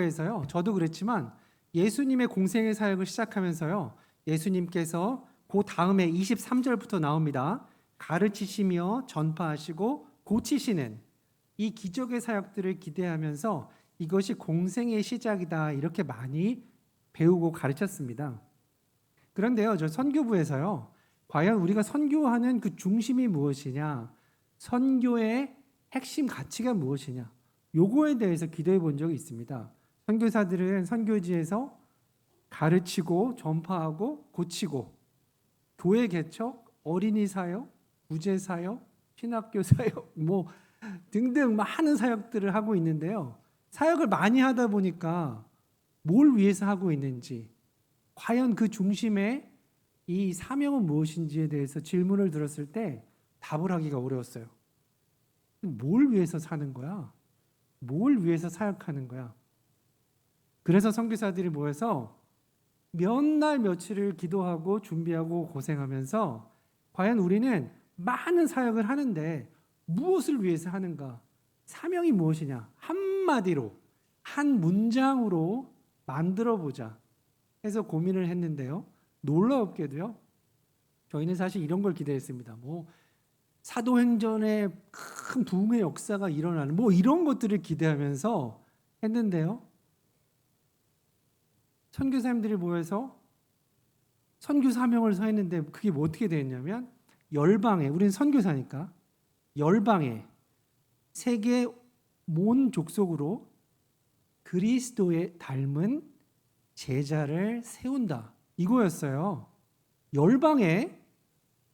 에서요. 저도 그랬지만 예수님의 공생의 사역을 시작하면서요. 예수님께서 그 다음에 23절부터 나옵니다. 가르치시며 전파하시고 고치시는 이 기적의 사역들을 기대하면서 이것이 공생의 시작이다 이렇게 많이 배우고 가르쳤습니다. 그런데요, 저 선교부에서요. 과연 우리가 선교하는 그 중심이 무엇이냐? 선교의 핵심 가치가 무엇이냐? 요거에 대해서 기도해 본 적이 있습니다. 선교사들은 선교지에서 가르치고 전파하고 고치고 교회 개척, 어린이 사역, 구제 사역, 신학교 사역 뭐 등등 많은 사역들을 하고 있는데요. 사역을 많이 하다 보니까 뭘 위해서 하고 있는지, 과연 그 중심에 이 사명은 무엇인지에 대해서 질문을 들었을 때 답을 하기가 어려웠어요. 뭘 위해서 사는 거야? 뭘 위해서 사역하는 거야? 그래서 선교사들이 모여서 몇 날 며칠을 기도하고 준비하고 고생하면서 과연 우리는 많은 사역을 하는데 무엇을 위해서 하는가? 사명이 무엇이냐? 한마디로, 한 문장으로 만들어 보자 해서 고민을 했는데요. 놀라웠게도요. 저희는 사실 이런 걸 기대했습니다. 뭐 사도행전의 큰 부흥의 역사가 일어나는 뭐 이런 것들을 기대하면서 했는데요. 선교사님들이 모여서 선교 사명을 서했는데 그게 뭐 어떻게 되었냐면 열방에, 우리는 선교사니까 열방에 세계 온 족속으로 그리스도에 닮은 제자를 세운다 이거였어요. 열방에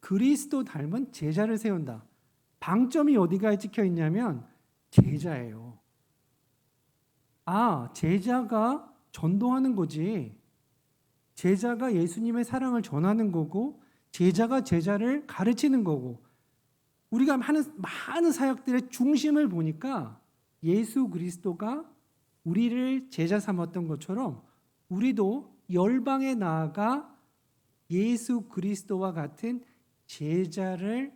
그리스도 닮은 제자를 세운다. 방점이 어디가 찍혀 있냐면 제자예요. 아, 제자가 전도하는 거지. 제자가 예수님의 사랑을 전하는 거고 제자가 제자를 가르치는 거고 우리가 하는 많은 사역들의 중심을 보니까 예수 그리스도가 우리를 제자 삼았던 것처럼 우리도 열방에 나아가 예수 그리스도와 같은 제자를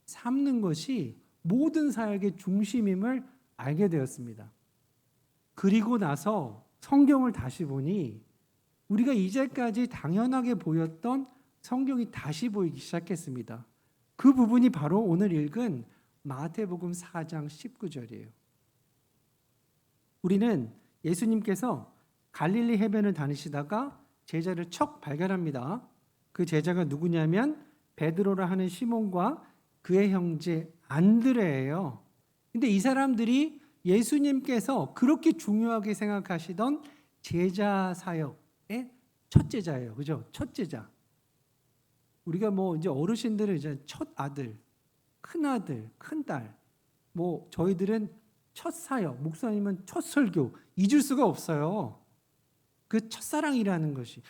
삼는 것이 모든 사역의 중심임을 알게 되었습니다. 그리고 나서 성경을 다시 보니 우리가 이제까지 당연하게 보였던 성경이 다시 보이기 시작했습니다. 그 부분이 바로 오늘 읽은 마태복음 4장 19절이에요. 우리는 예수님께서 갈릴리 해변을 다니시다가 제자를 척 발견합니다. 그 제자가 누구냐면 베드로라 하는 시몬과 그의 형제 안드레예요. 근데 이 사람들이 예수님께서 그렇게 중요하게 생각하시던 제자 사역의 첫 제자예요. 그죠? 첫 제자. 우리가 뭐 이제 어르신들은 이제 첫 아들, 큰 아들, 큰 딸, 뭐 저희들은 첫 사역, 목사님은 첫 설교 잊을 수가 없어요. 그 첫사랑이라는 것이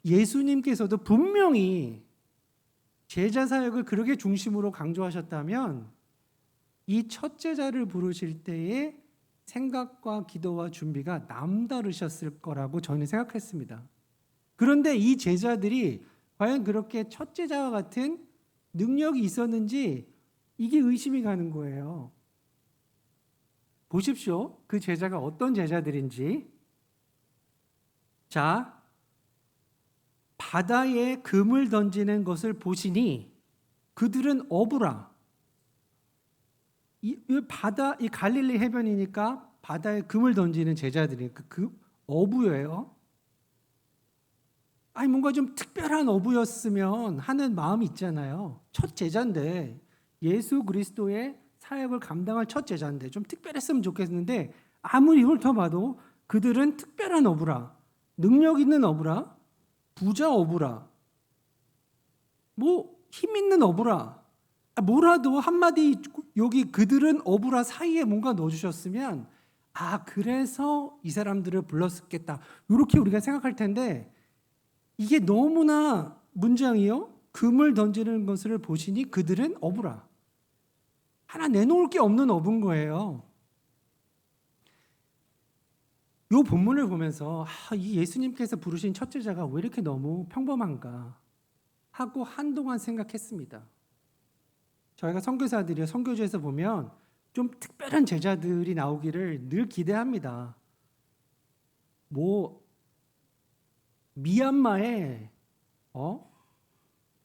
예수님께서도 분명히 제자 사역을 그렇게 중심으로 강조하셨다면 이 첫 제자를 부르실 때의 생각과 기도와 준비가 남다르셨을 거라고 저는 생각했습니다. 그런데 이 제자들이 과연 그렇게 첫 제자와 같은 능력이 있었는지 이게 의심이 가는 거예요. 보십시오. 그 제자가 어떤 제자들인지. 자, 바다에 금을 던지는 것을 보시니 그들은 어부라. 이 갈릴리 해변이니까 바다에 금을 던지는 제자들이니까 그 어부예요. 아니 뭔가 좀 특별한 어부였으면 하는 마음이 있잖아요. 첫 제자인데 예수 그리스도의 사역을 감당할 첫 제자인데 좀 특별했으면 좋겠는데 아무리 훑어봐도 그들은 특별한 어부라, 능력 있는 어부라, 부자 어부라, 뭐 힘 있는 어부라, 뭐라도 한마디 여기 그들은 어부라 사이에 뭔가 넣어주셨으면 아 그래서 이 사람들을 불렀겠다 이렇게 우리가 생각할 텐데 이게 너무나 문장이요. 금을 던지는 것을 보시니 그들은 어부라. 하나 내놓을 게 없는 어부인 거예요. 이 본문을 보면서 이 예수님께서 부르신 첫 제자가 왜 이렇게 너무 평범한가 하고 한동안 생각했습니다. 저희가 선교사들이요, 선교지에서 보면 좀 특별한 제자들이 나오기를 늘 기대합니다. 뭐 미얀마에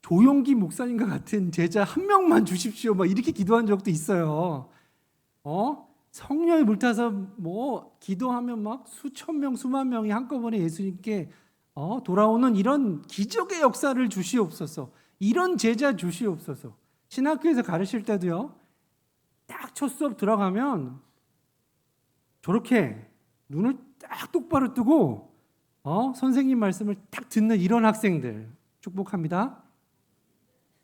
조용기 목사님과 같은 제자 한 명만 주십시오. 막 이렇게 기도한 적도 있어요. 성령에 물타서 뭐 기도하면 막 수천 명, 수만 명이 한꺼번에 예수님께 돌아오는 이런 기적의 역사를 주시옵소서. 이런 제자 주시옵소서. 신학교에서 가르칠 때도요. 딱 첫 수업 들어가면 저렇게 눈을 딱 똑바로 뜨고 선생님 말씀을 딱 듣는 이런 학생들 축복합니다.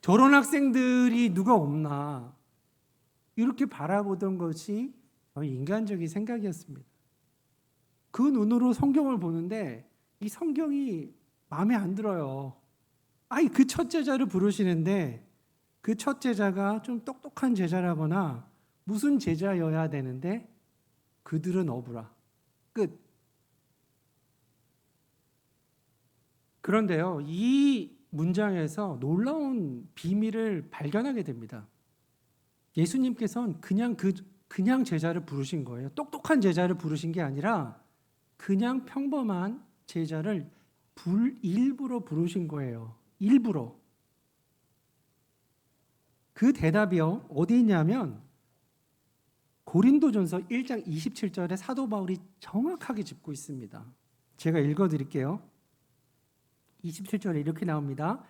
저런 학생들이 누가 없나 이렇게 바라보던 것이 인간적인 생각이었습니다. 그 눈으로 성경을 보는데 이 성경이 마음에 안 들어요. 그 첫 제자를 부르시는데 그 첫 제자가 좀 똑똑한 제자라거나 무슨 제자여야 되는데 그들은 어부라. 끝. 그런데요, 이 문장에서 놀라운 비밀을 발견하게 됩니다. 예수님께서는 그냥 제자를 부르신 거예요. 똑똑한 제자를 부르신 게 아니라 그냥 평범한 제자를 일부러 부르신 거예요. 일부러. 그 대답이요. 어디 있냐면 고린도전서 1장 27절에 사도 바울이 정확하게 짚고 있습니다. 제가 읽어드릴게요. 27절에 이렇게 나옵니다.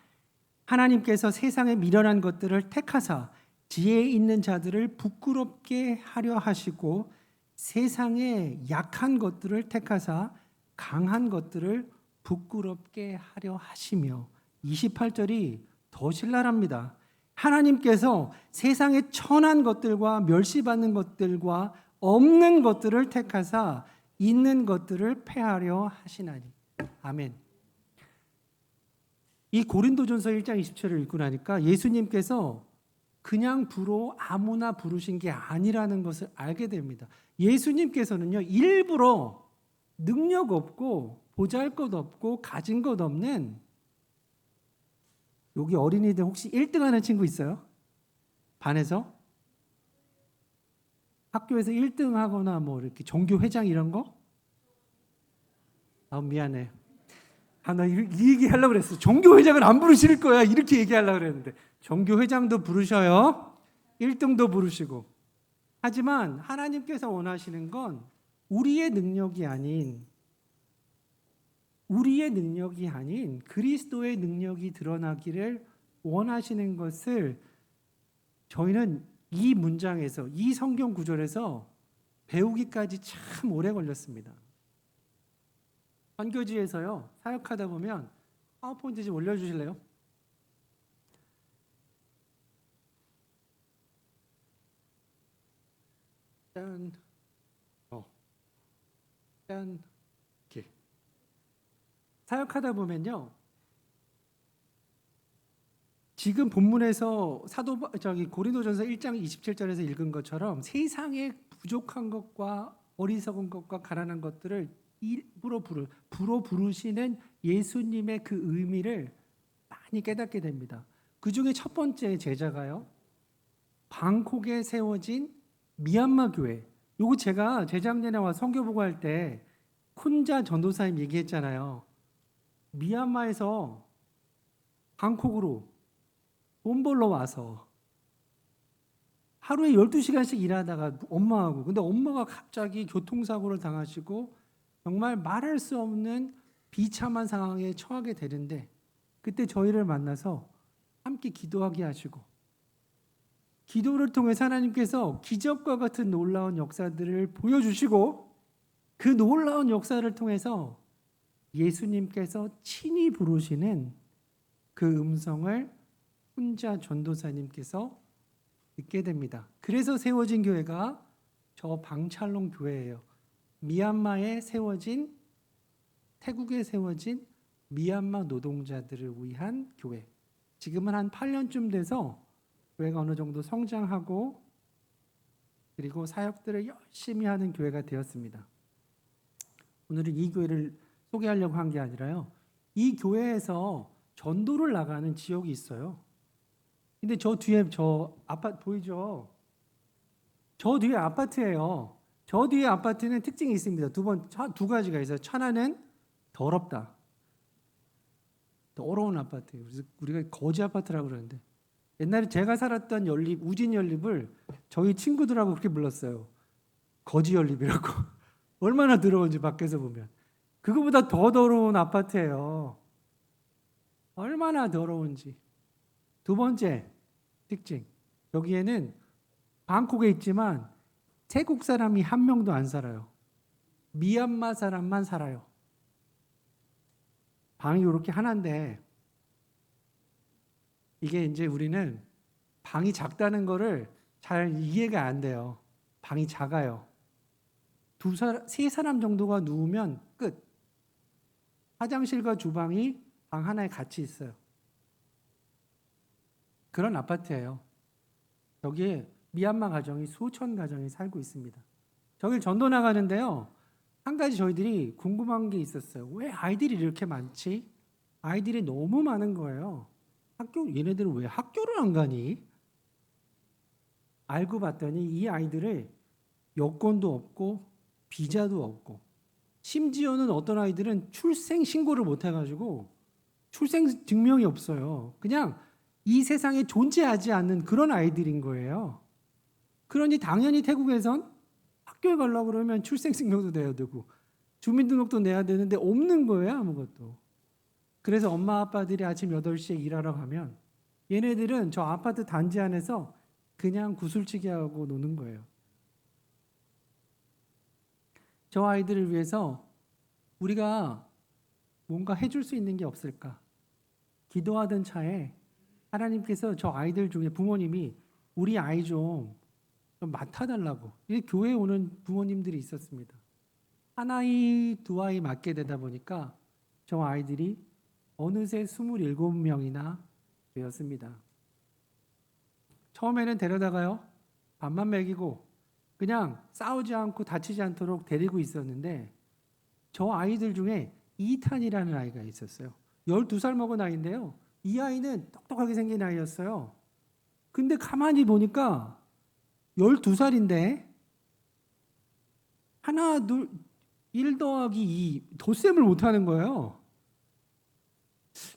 하나님께서 세상에 미련한 것들을 택하사 지혜 있는 자들을 부끄럽게 하려 하시고 세상에 약한 것들을 택하사 강한 것들을 부끄럽게 하려 하시며 28절이 더 신랄합니다. 하나님께서 세상에 천한 것들과 멸시받는 것들과 없는 것들을 택하사 있는 것들을 폐하려 하시나니. 아멘. 이 고린도전서 1장 20절을 읽고 나니까 예수님께서 그냥 아무나 부르신 게 아니라는 것을 알게 됩니다. 예수님께서는요, 일부러 능력 없고 보잘것 없고 가진 것 없는, 여기 어린이들 혹시 1등 하는 친구 있어요? 반에서? 학교에서 1등 하거나 뭐 이렇게 종교회장 이런 거? 미안해. 나 이 얘기 하려고 그랬어. 종교회장은 안 부르실 거야. 이렇게 얘기하려고 그랬는데. 종교회장도 부르셔요. 1등도 부르시고. 하지만 하나님께서 원하시는 건 우리의 능력이 아닌 그리스도의 능력이 드러나기를 원하시는 것을 저희는 이 문장에서, 이 성경 구절에서 배우기까지 참 오래 걸렸습니다. 선교지에서요, 사역하다 보면 파워포인트 좀 올려주실래요? 짠, 짠, 이렇게 사역하다 보면요, 지금 본문에서 고린도전서 1장 27절에서 읽은 것처럼 세상의 부족한 것과 어리석은 것과 가난한 것들을 일부러 부르시는 예수님의 그 의미를 많이 깨닫게 됩니다. 그 중에 첫 번째 제자가요, 방콕에 세워진 미얀마 교회. 요거 제가 재작년에 와 선교보고 할 때 쿤자 전도사님 얘기했잖아요. 미얀마에서 방콕으로 돈 벌러 와서 하루에 12시간씩 일하다가 근데 엄마가 갑자기 교통사고를 당하시고 정말 말할 수 없는 비참한 상황에 처하게 되는데 그때 저희를 만나서 함께 기도하게 하시고 기도를 통해서 하나님께서 기적과 같은 놀라운 역사들을 보여주시고 그 놀라운 역사를 통해서 예수님께서 친히 부르시는 그 음성을 혼자 전도사님께서 듣게 됩니다. 그래서 세워진 교회가 저 방찰롱 교회예요. 미얀마에 세워진, 태국에 세워진 미얀마 노동자들을 위한 교회. 지금은 한 8년쯤 돼서 교회가 어느 정도 성장하고 그리고 사역들을 열심히 하는 교회가 되었습니다. 오늘은 이 교회를 소개하려고 한 게 아니라요, 이 교회에서 전도를 나가는 지역이 있어요. 근데 저 뒤에 저 아파트 보이죠? 저 뒤에 아파트예요. 저 뒤에 아파트는 특징이 있습니다. 두 가지가 있어요. 하나는 더럽다. 더러운 아파트예요. 그래서 우리가 거지 아파트라고 그러는데 옛날에 제가 살았던 연립, 우진 연립을 저희 친구들하고 그렇게 불렀어요. 거지 연립이라고. 얼마나 더러운지 밖에서 보면. 그거보다 더 더러운 아파트예요. 얼마나 더러운지. 두 번째 특징. 여기에는 방콕에 있지만 태국 사람이 한 명도 안 살아요. 미얀마 사람만 살아요. 방이 이렇게 하나인데 이게 이제 우리는 방이 작다는 거를 잘 이해가 안 돼요. 방이 작아요. 세 사람 정도가 누우면 끝. 화장실과 주방이 방 하나에 같이 있어요. 그런 아파트예요. 여기에 미얀마 가정이 수천 가정이 살고 있습니다. 저길 전도 나가는데요. 한 가지 저희들이 궁금한 게 있었어요. 왜 아이들이 이렇게 많지? 아이들이 너무 많은 거예요. 얘네들은 왜 학교를 안 가니? 알고 봤더니 이 아이들을 여권도 없고 비자도 없고 심지어는 어떤 아이들은 출생 신고를 못 해가지고 출생 증명이 없어요. 그냥 이 세상에 존재하지 않는 그런 아이들인 거예요. 그러니 당연히 태국에선 학교에 가려고 그러면 출생증명도 내야 되고 주민등록도 내야 되는데 없는 거예요, 아무것도. 그래서 엄마 아빠들이 아침 8시에 일하러 가면 얘네들은 저 아파트 단지 안에서 그냥 구슬치기 하고 노는 거예요. 저 아이들을 위해서 우리가 뭔가 해줄 수 있는 게 없을까? 기도하던 차에 하나님께서 저 아이들 중에 부모님이 우리 아이 좀 맡아달라고 교회에 오는 부모님들이 있었습니다. 한 아이, 두 아이 맡게 되다 보니까 저 아이들이 어느새 27명이나 되었습니다. 처음에는 데려다가요. 밥만 먹이고 그냥 싸우지 않고 다치지 않도록 데리고 있었는데 저 아이들 중에 이탄이라는 아이가 있었어요. 12살 먹은 아이인데요. 이 아이는 똑똑하게 생긴 아이였어요. 근데 가만히 보니까 12살인데 하나, 둘, 1 더하기 2 덧셈을 못하는 거예요.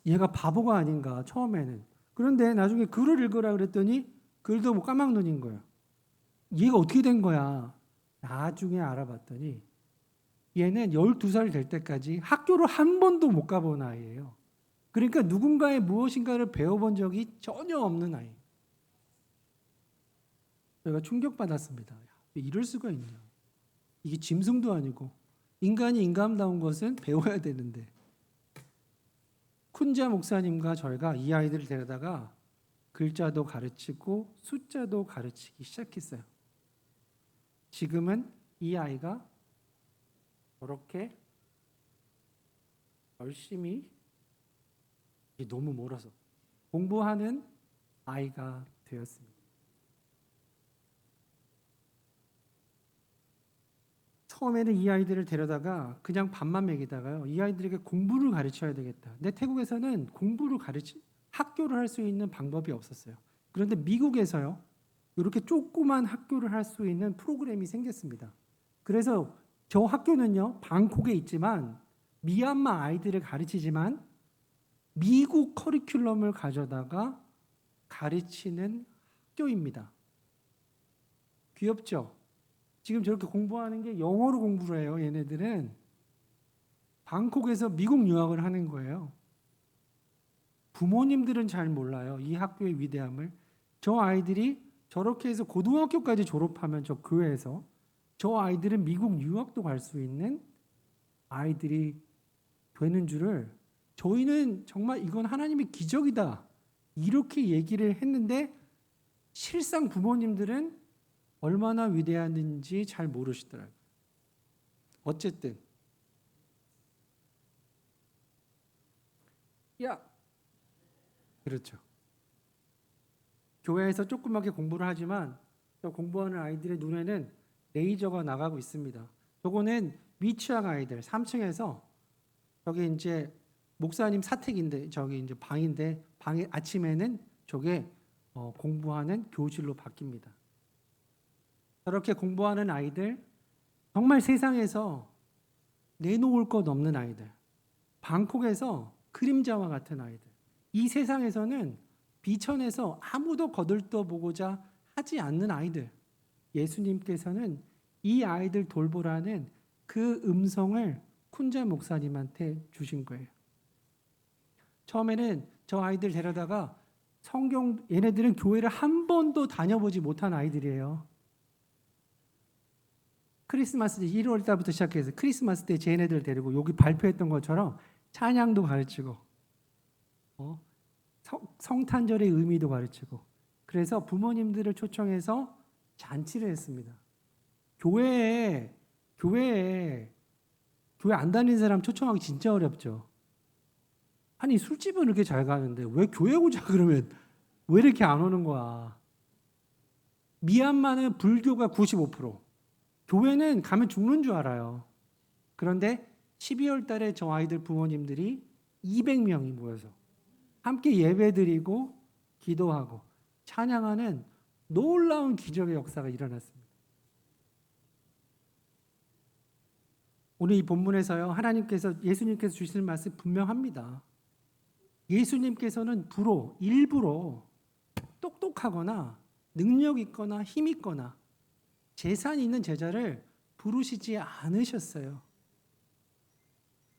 얘가 바보가 아닌가 처음에는. 그런데 나중에 글을 읽으라 그랬더니 글도 뭐 까막눈인 거예요. 얘가 어떻게 된 거야? 나중에 알아봤더니 얘는 12살 될 때까지 학교를 한 번도 못 가본 아이예요. 그러니까 누군가의 무엇인가를 배워본 적이 전혀 없는 아이. 제가 충격받았습니다. 왜 이럴 수가 있냐. 이게 짐승도 아니고 인간이 인간다운 것은 배워야 되는데. 쿤자 목사님과 저희가 이 아이들을 데려다가 글자도 가르치고 숫자도 가르치기 시작했어요. 지금은 이 아이가 저렇게 열심히 너무 멀어서 공부하는 아이가 되었습니다. 처음에는 이 아이들을 데려다가 그냥 밥만 먹이다가요. 이 아이들에게 공부를 가르쳐야 되겠다. 근데 태국에서는 학교를 할 수 있는 방법이 없었어요. 그런데 미국에서요. 이렇게 조그만 학교를 할 수 있는 프로그램이 생겼습니다. 그래서 저 학교는요. 방콕에 있지만 미얀마 아이들을 가르치지만 미국 커리큘럼을 가져다가 가르치는 학교입니다. 귀엽죠? 지금 저렇게 공부하는 게 영어로 공부를 해요. 얘네들은 방콕에서 미국 유학을 하는 거예요. 부모님들은 잘 몰라요. 이 학교의 위대함을. 저 아이들이 저렇게 해서 고등학교까지 졸업하면 저 교회에서 저 아이들은 미국 유학도 갈 수 있는 아이들이 되는 줄을 저희는 정말 이건 하나님의 기적이다. 이렇게 얘기를 했는데 실상 부모님들은 얼마나 위대한지 잘 모르시더라고요. 어쨌든 그렇죠. 교회에서 조그맣게 공부를 하지만 저 공부하는 아이들의 눈에는 레이저가 나가고 있습니다. 저거는 미취학 아이들 3층에서 저기 이제 목사님 사택인데 저기 이제 방인데 방에 아침에는 저게 공부하는 교실로 바뀝니다. 저렇게 공부하는 아이들 정말 세상에서 내놓을 것 없는 아이들, 방콕에서 그림자와 같은 아이들, 이 세상에서는 비천에서 아무도 거들떠보고자 하지 않는 아이들, 예수님께서는 이 아이들 돌보라는 그 음성을 쿤자 목사님한테 주신 거예요. 처음에는 저 아이들 데려다가 얘네들은 교회를 한 번도 다녀보지 못한 아이들이에요. 크리스마스 때 1월 달부터 시작해서 크리스마스 때 쟤네들 데리고 여기 발표했던 것처럼 찬양도 가르치고 성탄절의 의미도 가르치고, 그래서 부모님들을 초청해서 잔치를 했습니다. 교회 안 다니는 사람 초청하기 진짜 어렵죠. 아니 술집은 이렇게 잘 가는데 왜 교회 오자 그러면 왜 이렇게 안 오는 거야. 미얀마는 불교가 95%, 교회는 가면 죽는 줄 알아요. 그런데 12월 달에 저 아이들 부모님들이 200명이 모여서 함께 예배드리고 기도하고 찬양하는 놀라운 기적의 역사가 일어났습니다. 오늘 이 본문에서요, 예수님께서 주시는 말씀이 분명합니다. 예수님께서는 일부러 똑똑하거나 능력 있거나 힘 있거나 재산이 있는 제자를 부르시지 않으셨어요.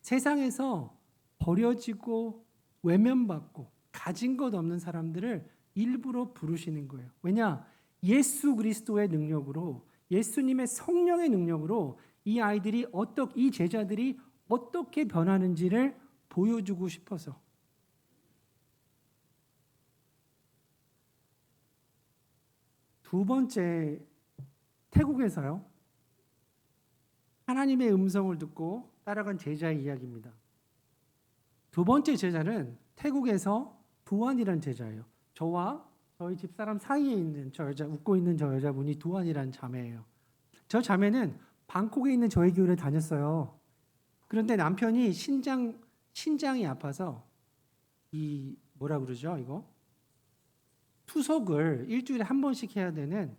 세상에서 버려지고 외면받고 가진 것 없는 사람들을 일부러 부르시는 거예요. 왜냐? 예수 그리스도의 능력으로, 예수님의 성령의 능력으로 이 제자들이 어떻게 변하는지를 보여주고 싶어서. 두 번째, 태국에서요, 하나님의 음성을 듣고 따라간 제자의 이야기입니다. 두 번째 제자는 태국에서 두안이라는 제자예요. 저와 저희 집사람 사이에 있는 웃고 있는 저 여자분이 두안이라는 자매예요. 저 자매는 방콕에 있는 저희 교회를 다녔어요. 그런데 남편이 신장이 아파서 투석을 일주일에 한 번씩 해야 되는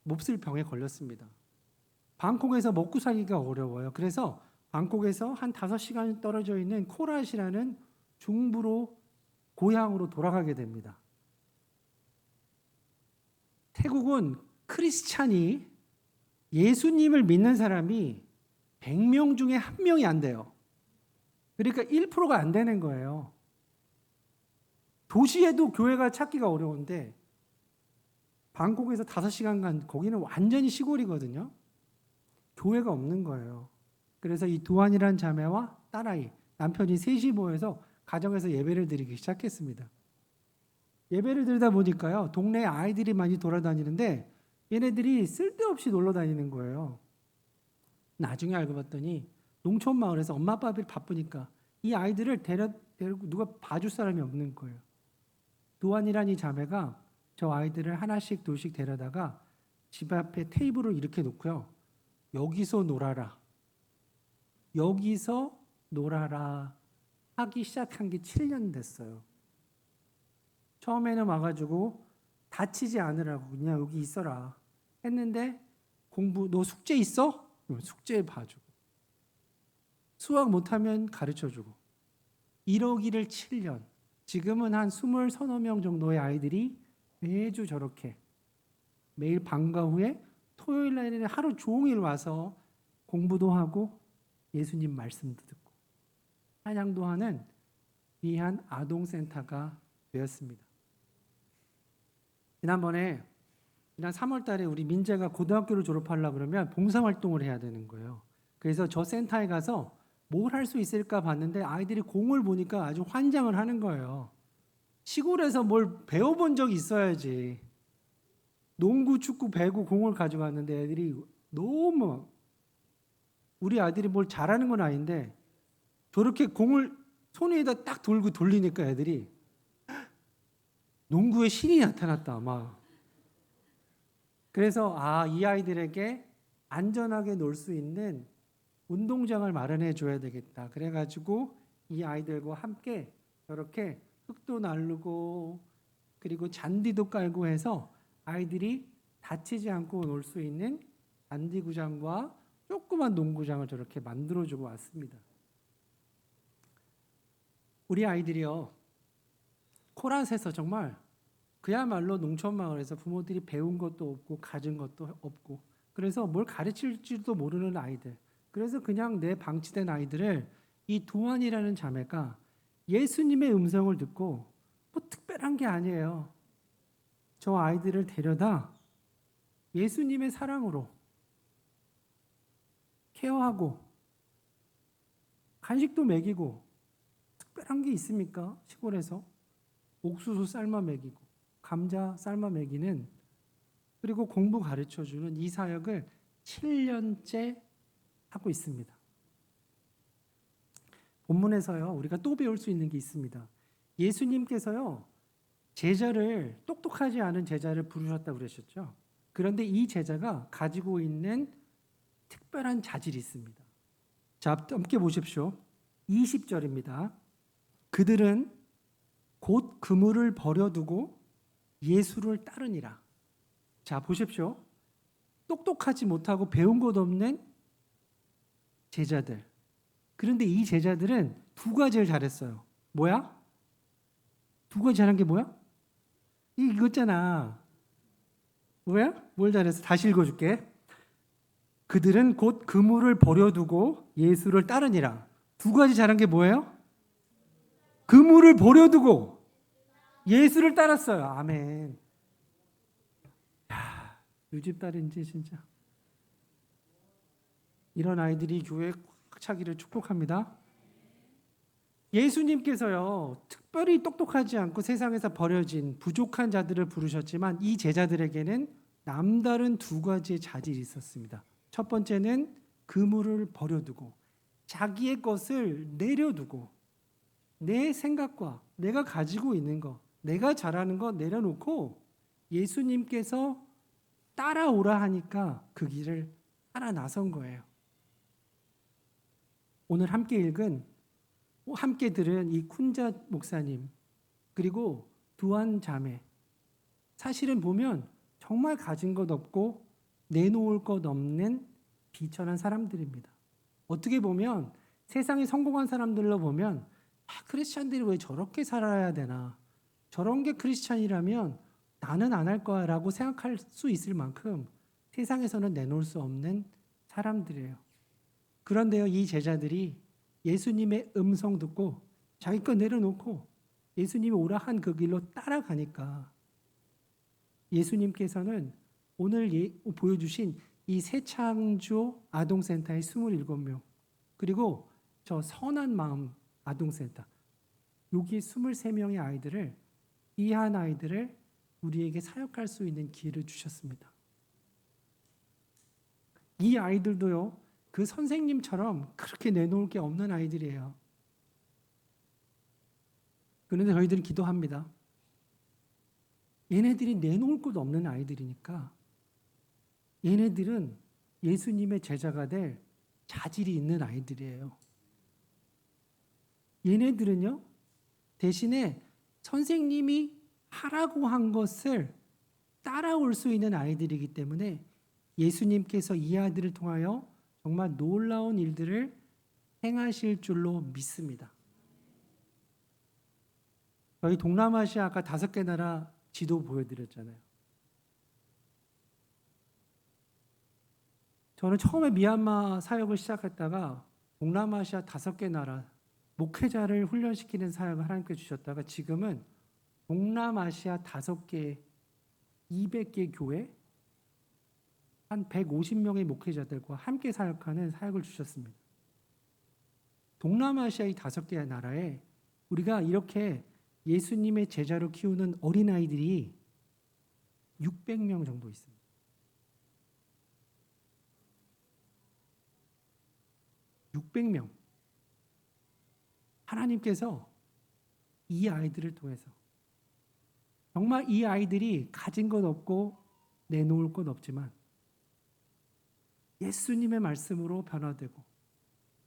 몹쓸 병에 걸렸습니다. 방콕에서 먹고 살기가 어려워요. 그래서 방콕에서 한 5시간 떨어져 있는 코랏이라는 중부로 고향으로 돌아가게 됩니다. 태국은 크리스찬이, 예수님을 믿는 사람이 100명 중에 1명이 안 돼요. 그러니까 1%가 안 되는 거예요. 도시에도 교회가 찾기가 어려운데 방콕에서 5시간간, 거기는 완전히 시골이거든요. 교회가 없는 거예요. 그래서 이 두안이라는 자매와 딸아이, 남편이 셋이 모여서 가정에서 예배를 드리기 시작했습니다. 예배를 드리다 보니까요, 동네에 아이들이 많이 돌아다니는데 얘네들이 쓸데없이 놀러 다니는 거예요. 나중에 알고 봤더니 농촌 마을에서 엄마 아빠들이 바쁘니까 이 아이들을 데리고 누가 봐줄 사람이 없는 거예요. 두안이라는 이 자매가 저 아이들을 하나씩 둘씩 데려다가 집 앞에 테이블을 이렇게 놓고요, 여기서 놀아라 하기 시작한 게 7년 됐어요. 처음에는 와가지고 다치지 않으라고 그냥 여기 있어라 했는데, 너 숙제 있어? 숙제 봐주고, 수학 못하면 가르쳐주고, 이러기를 7년. 지금은 한 20 서너 명 정도의 아이들이 매주 저렇게 매일 방과 후에 토요일 날에는 하루 종일 와서 공부도 하고 예수님 말씀도 듣고 찬양도 하는 귀한 아동센터가 되었습니다. 지난 3월 달에 우리 민재가 고등학교를 졸업하려고 그러면 봉사활동을 해야 되는 거예요. 그래서 저 센터에 가서 뭘 할 수 있을까 봤는데 아이들이 공을 보니까 아주 환장을 하는 거예요. 시골에서 뭘 배워본 적이 있어야지. 농구, 축구, 배구, 공을 가져갔는데 애들이 너무, 우리 아들이 뭘 잘하는 건 아닌데 저렇게 공을 손 위에다 딱 돌고 돌리니까 애들이 농구의 신이 나타났다 막. 그래서 이 아이들에게 안전하게 놀 수 있는 운동장을 마련해 줘야 되겠다. 그래가지고 이 아이들과 함께 저렇게 흙도 나르고 그리고 잔디도 깔고 해서 아이들이 다치지 않고 놀 수 있는 잔디구장과 조그만 농구장을 저렇게 만들어주고 왔습니다. 우리 아이들이요, 코란에서 정말 그야말로 농촌 마을에서 부모들이 배운 것도 없고 가진 것도 없고, 그래서 뭘 가르칠지도 모르는 아이들, 그래서 그냥 내 방치된 아이들을 이 두한이라는 자매가 예수님의 음성을 듣고, 뭐 특별한 게 아니에요, 저 아이들을 데려다 예수님의 사랑으로 케어하고 간식도 먹이고, 특별한 게 있습니까? 시골에서 옥수수 삶아 먹이고 감자 삶아 먹이는, 그리고 공부 가르쳐주는 이 사역을 7년째 하고 있습니다. 본문에서요, 우리가 또 배울 수 있는 게 있습니다. 예수님께서요, 제자를, 똑똑하지 않은 제자를 부르셨다고 그러셨죠. 그런데 이 제자가 가지고 있는 특별한 자질이 있습니다. 자, 함께 보십시오. 20절입니다. 그들은 곧 그물을 버려두고 예수를 따르니라. 자, 보십시오. 똑똑하지 못하고 배운 것 없는 제자들. 그런데 이 제자들은 두 가지를 잘했어요. 뭐야? 두 가지 잘한 게 뭐야? 이거잖아. 뭐야? 뭘 잘했어? 다시 읽어줄게. 그들은 곧 그물을 버려두고 예수를 따르니라. 두 가지 잘한 게 뭐예요? 그물을 버려두고 예수를 따랐어요. 아멘. 야, 요집 딸인지 진짜. 이런 아이들이 교회에 꽉 차기를 축복합니다. 예수님께서요, 특별히 똑똑하지 않고 세상에서 버려진 부족한 자들을 부르셨지만 이 제자들에게는 남다른 두 가지의 자질이 있었습니다. 첫 번째는 그물을 버려두고 자기의 것을 내려두고 내 생각과 내가 가지고 있는 것, 내가 잘하는 것 내려놓고 예수님께서 따라오라 하니까 그 길을 따라 나선 거예요. 오늘 함께 들은 이 쿤자 목사님, 그리고 두한 자매, 사실은 보면 정말 가진 것 없고 내놓을 것 없는 비천한 사람들입니다. 어떻게 보면 세상에 성공한 사람들로 보면 크리스찬들이 왜 저렇게 살아야 되나, 저런 게 크리스찬이라면 나는 안 할 거야 라고 생각할 수 있을 만큼 세상에서는 내놓을 수 없는 사람들이에요. 그런데요, 이 제자들이 예수님의 음성 듣고 자기 거 내려놓고 예수님이 오라 한 그 길로 따라가니까 예수님께서는 오늘 보여주신 이 새창조 아동센터의 27명, 그리고 저 선한 마음 아동센터, 여기 23명의 아이들을, 이 한 아이들을 우리에게 사역할 수 있는 기회를 주셨습니다. 이 아이들도요, 그 선생님처럼 그렇게 내놓을 게 없는 아이들이에요. 그런데 저희들은 기도합니다. 얘네들이 내놓을 것 없는 아이들이니까 얘네들은 예수님의 제자가 될 자질이 있는 아이들이에요. 얘네들은요, 대신에 선생님이 하라고 한 것을 따라올 수 있는 아이들이기 때문에 예수님께서 이 아이들을 통하여 정말 놀라운 일들을 행하실 줄로 믿습니다. 저희 동남아시아 아까 5개 나라 지도 보여드렸잖아요. 저는 처음에 미얀마 사역을 시작했다가 동남아시아 5개 나라 목회자를 훈련시키는 사역을 하나님께 주셨다가 지금은 동남아시아 5개, 200개 교회, 한 150명의 목회자들과 함께 사역하는 사역을 주셨습니다. 동남아시아의 5개 나라에 우리가 이렇게 예수님의 제자로 키우는 어린아이들이 600명 정도 있습니다. 600명. 하나님께서 이 아이들을 통해서 정말 이 아이들이 가진 것 없고 내놓을 것 없지만 예수님의 말씀으로 변화되고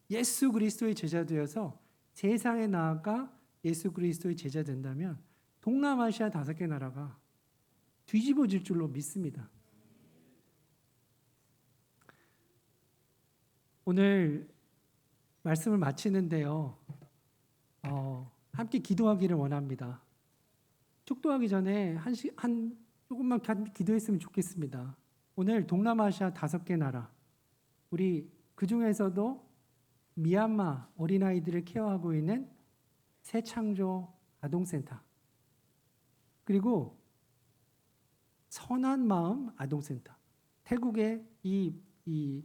예수 그리스도의 제자 되어서 세상에 나아가 예수 그리스도의 제자 된다면 동남아시아 5개 나라가 뒤집어질 줄로 믿습니다. 오늘 말씀을 마치는데요. 함께 기도하기를 원합니다. 축도하기 전에 조금만 기도했으면 좋겠습니다. 오늘 동남아시아 5개 나라, 우리 그 중에서도 미얀마 어린아이들을 케어하고 있는 새창조 아동센터, 그리고 선한 마음 아동센터, 태국의 이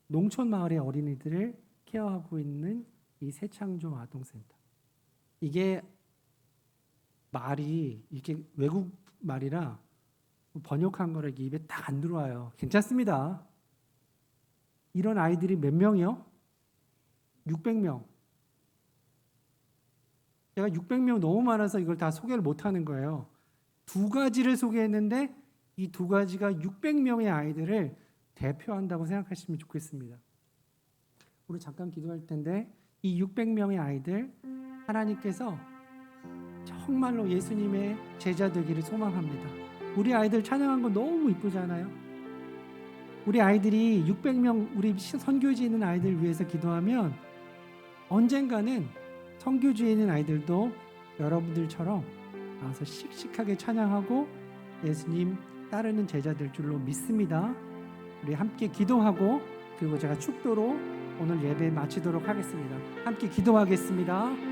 농촌 마을의 어린이들을 케어하고 있는 이 새창조 아동센터. 이게 말이 이렇게 외국 말이라 번역한 거를 입에 딱 안 들어와요. 괜찮습니다. 이런 아이들이 몇 명이요? 600명. 제가 600명 너무 많아서 이걸 다 소개를 못 하는 거예요. 2가지를 소개했는데 이 2가지가 600명의 아이들을 대표한다고 생각하시면 좋겠습니다. 우리 잠깐 기도할 텐데 이 600명의 아이들, 하나님께서 정말로 예수님의 제자 되기를 소망합니다. 우리 아이들 찬양한 거 너무 이쁘잖아요. 우리 아이들이 600명, 우리 선교지에 있는 아이들 위해서 기도하면 언젠가는 선교지에 있는 아이들도 여러분들처럼 나와서 씩씩하게 찬양하고 예수님 따르는 제자들 줄로 믿습니다. 우리 함께 기도하고 그리고 제가 축도로 오늘 예배 마치도록 하겠습니다. 함께 기도하겠습니다.